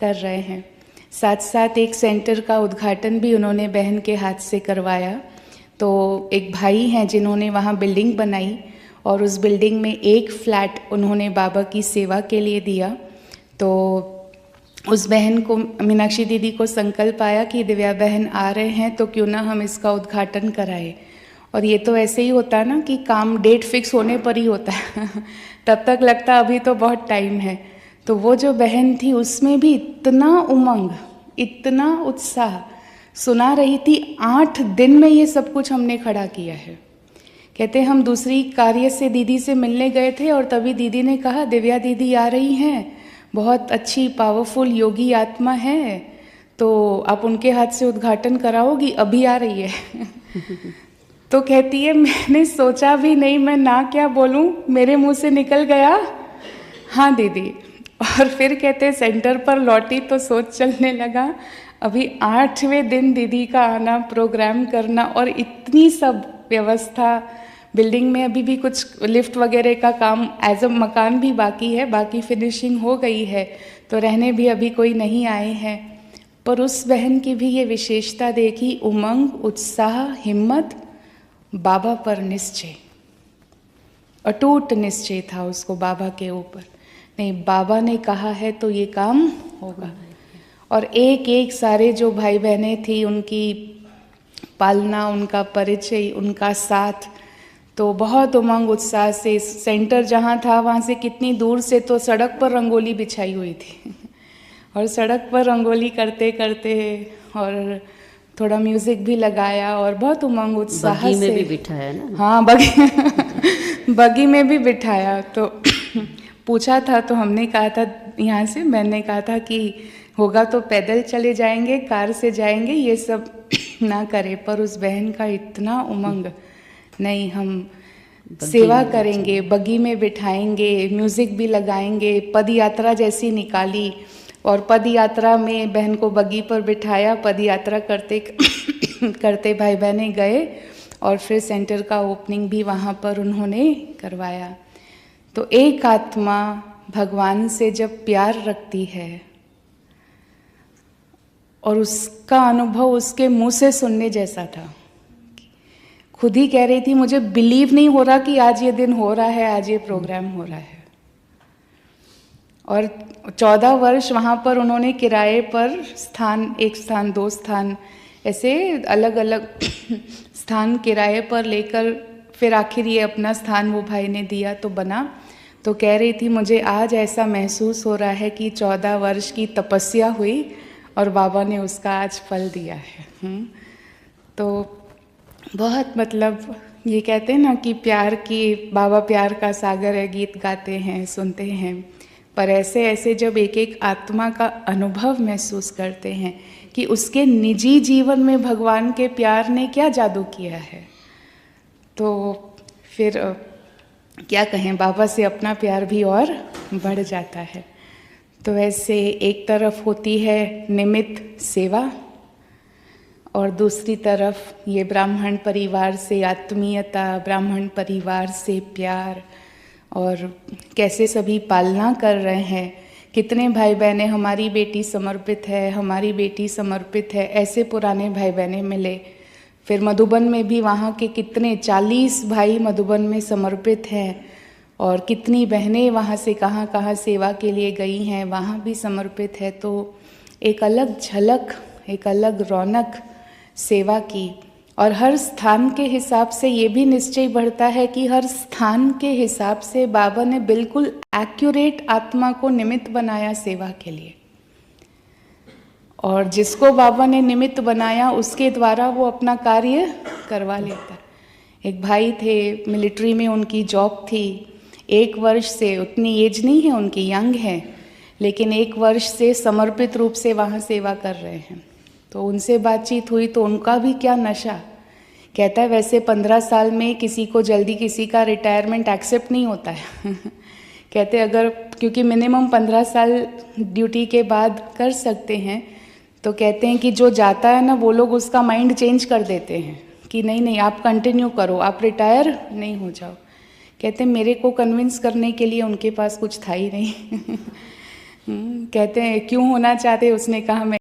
कर रहे हैं। साथ साथ एक सेंटर का उद्घाटन भी उन्होंने बहन के हाथ से करवाया। तो एक भाई हैं जिन्होंने वहाँ बिल्डिंग बनाई और उस बिल्डिंग में एक फ्लैट उन्होंने बाबा की सेवा के लिए दिया। तो उस बहन को, मीनाक्षी दीदी को संकल्प आया कि दिव्या बहन आ रहे हैं तो क्यों ना हम इसका उद्घाटन कराएं। और ये तो ऐसे ही होता है ना कि काम डेट फिक्स होने पर ही होता है तब तक लगता अभी तो बहुत टाइम है। तो वो जो बहन थी उसमें भी इतना उमंग, इतना उत्साह, सुना रही थी 8 दिन में ये सब कुछ हमने खड़ा किया है। कहते हम दूसरी कार्य से दीदी से मिलने गए थे और तभी दीदी ने कहा दिव्या दीदी आ रही हैं, बहुत अच्छी पावरफुल योगी आत्मा है, तो आप उनके हाथ से उद्घाटन कराओगी, अभी आ रही है तो कहती है मैंने सोचा भी नहीं, मैं ना क्या बोलूं, मेरे मुंह से निकल गया हाँ दीदी। और फिर कहते सेंटर पर लौटी तो सोच चलने लगा, अभी 8वें दिन दीदी का आना, प्रोग्राम करना और इतनी सब व्यवस्था। बिल्डिंग में अभी भी कुछ लिफ्ट वगैरह का काम एज अ मकान भी बाकी है, बाकी फिनिशिंग हो गई है, तो रहने भी अभी कोई नहीं आए हैं। पर उस बहन की भी ये विशेषता देखी, उमंग, उत्साह, हिम्मत, बाबा पर निश्चय, अटूट निश्चय था उसको बाबा के ऊपर। नहीं, बाबा ने कहा है तो ये काम होगा। और एक एक सारे जो भाई बहनें थी, उनकी पालना, उनका परिचय, उनका साथ, तो बहुत उमंग उत्साह से सेंटर जहाँ था वहाँ से कितनी दूर से तो सड़क पर रंगोली बिछाई हुई थी और सड़क पर रंगोली करते करते और थोड़ा म्यूजिक भी लगाया और बहुत उमंग उत्साह से। बगी में भी बिठाया ना? हाँ, बगी में भी बिठाया। तो पूछा था तो हमने कहा था यहाँ से, मैंने कहा था कि होगा तो पैदल चले जाएंगे, कार से जाएंगे, ये सब ना करे। पर उस बहन का इतना उमंग, नहीं हम सेवा करेंगे, बगी में बिठाएंगे, म्यूजिक भी लगाएंगे, पद यात्रा जैसी निकाली और पद यात्रा में बहन को बगी पर बिठाया, पद यात्रा करते करते भाई बहनें गए और फिर सेंटर का ओपनिंग भी वहाँ पर उन्होंने करवाया। तो एक आत्मा भगवान से जब प्यार रखती है और उसका अनुभव उसके मुंह से सुनने जैसा था। खुद ही कह रही थी मुझे बिलीव नहीं हो रहा कि आज ये दिन हो रहा है, आज ये प्रोग्राम हो रहा है। और 14 वर्ष वहाँ पर उन्होंने किराए पर स्थान, एक स्थान, 2 स्थान, ऐसे अलग अलग स्थान किराए पर लेकर फिर आखिर ये अपना स्थान वो भाई ने दिया तो बना। तो कह रही थी मुझे आज ऐसा महसूस हो रहा है कि 14 वर्ष की तपस्या हुई और बाबा ने उसका आज फल दिया है। तो बहुत, मतलब ये कहते हैं ना कि प्यार की, बाबा प्यार का सागर है, गीत गाते हैं, सुनते हैं, पर ऐसे ऐसे जब एक एक आत्मा का अनुभव महसूस करते हैं कि उसके निजी जीवन में भगवान के प्यार ने क्या जादू किया है, तो फिर क्या कहें, बाबा से अपना प्यार भी और बढ़ जाता है। तो ऐसे एक तरफ होती है निमित्त सेवा और दूसरी तरफ ये ब्राह्मण परिवार से आत्मीयता, ब्राह्मण परिवार से प्यार, और कैसे सभी पालना कर रहे हैं। कितने भाई बहनें, हमारी बेटी समर्पित है, हमारी बेटी समर्पित है, ऐसे पुराने भाई बहनें मिले। फिर मधुबन में भी वहाँ के कितने 40 भाई मधुबन में समर्पित हैं और कितनी बहनें वहाँ से कहाँ कहाँ सेवा के लिए गई हैं, वहाँ भी समर्पित है। तो एक अलग झलक, एक अलग रौनक सेवा की। और हर स्थान के हिसाब से ये भी निश्चय बढ़ता है कि हर स्थान के हिसाब से बाबा ने बिल्कुल एक्यूरेट आत्मा को निमित्त बनाया सेवा के लिए, और जिसको बाबा ने निमित्त बनाया उसके द्वारा वो अपना कार्य करवा लेता। एक भाई थे, मिलिट्री में उनकी जॉब थी, 1 वर्ष से, उतनी एज नहीं है उनकी, यंग है, लेकिन 1 वर्ष से समर्पित रूप से वहाँ सेवा कर रहे हैं। तो उनसे बातचीत हुई तो उनका भी क्या नशा। कहता है वैसे 15 साल में किसी को जल्दी किसी का रिटायरमेंट एक्सेप्ट नहीं होता है कहते अगर, क्योंकि मिनिमम 15 साल ड्यूटी के बाद कर सकते हैं, तो कहते हैं कि जो जाता है ना वो लोग उसका माइंड चेंज कर देते हैं कि नहीं नहीं आप कंटिन्यू करो, आप रिटायर नहीं हो जाओ। कहते मेरे को कन्विंस करने के लिए उनके पास कुछ था ही नहीं कहते हैं क्यों होना चाहते, उसने कहा मैं